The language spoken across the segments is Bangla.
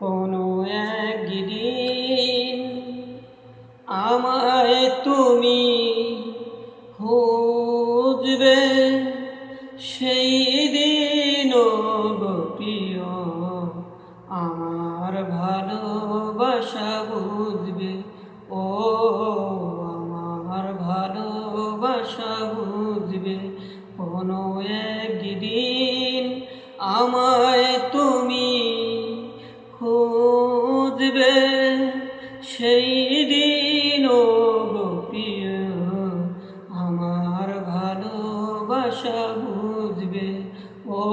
কোনো একদিন আমায় তুমি খুঁজবে, সেই দিন গো প্রিয় আমার ভালোবাসা বুঝবে। ও আমার ভালোবাসা বুঝবে। কোনো একদিন আমায় তুমি খুঁজবে, সেই দিন গো প্রিয় আমার ভালোবাসা বুঝবে। ও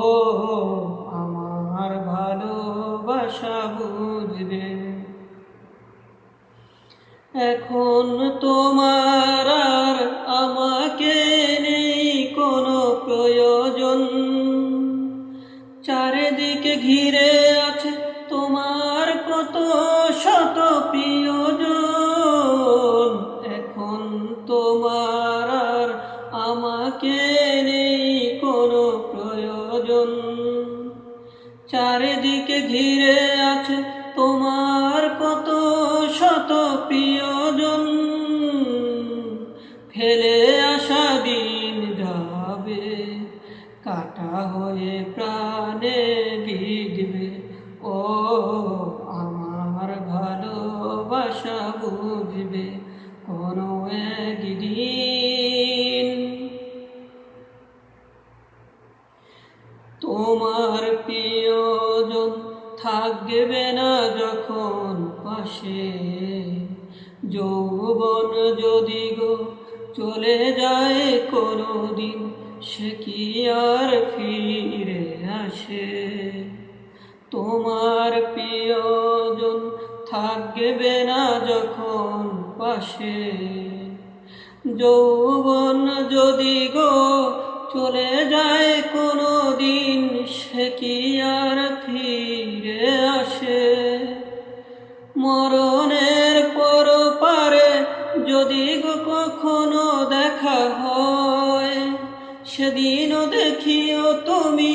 আমার ভালোবাসা বুঝবে। এখন তোমার আর আমাকে নেই কোনো প্রয়োজন, চারিদিকে ঘিরে আছে তোমার কত শত প্রিয়জন। এখন তোমার আর আমাকে নেই কোনো প্রয়োজন, চারিদিকে ঘিরে আছে তোমার কত শত প্রিয়জন। ফেলে আসা দিন যাবে, কাটা হয়ে প্রাণে বিঁধবে। ও আমার ভালোবাসা বুঝবে। কোনো একদিন তোমার প্রিয়জন থাকবে না যখন পাশে, যৌবন যদি গো চলে যায় কোনো দিন, সে কি আর ফিরে আসে? তোমার প্রিয়জন থাকবে না যখন পাশে, যৌবন যদি গো চলে যায় কোনো দিন, সে কি আর ফিরে আসে? মরণের পর পারে যদি গো কখনো দেখা হয়, সেদিনও দেখিও তুমি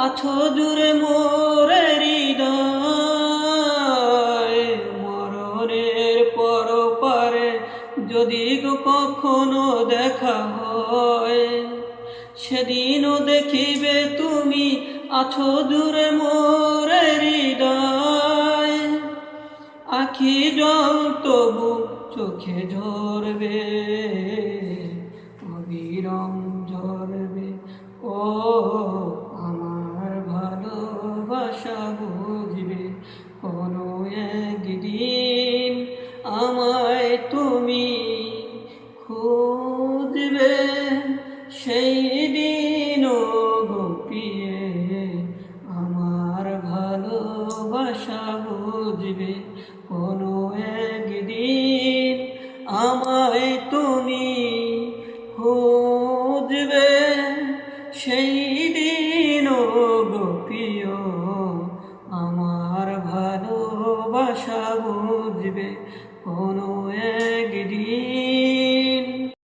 আছো জুড়ে মোরে হৃদয়। মরণের পর পারে যদি গো কখনো দেখা হয়, সেদিনও দেখিবে তুমি আছো জুড়ে মোরে হৃদয়। আখি জল তবু চোখে ঝরবে, অবিরাম ঝরবে। ও আমার ভালোবাসা বুঝবে। কোনো একদিন আমায় তুমি খুঁজবে, সেই দিন গো প্রিয়ে আমার ভালোবাসা বুঝবে। কোনো একদিন আমায় তুমি খুঁজবে, সেই দিন গো প্রিয় আমার ভালোবাসা বুঝবে। কোনো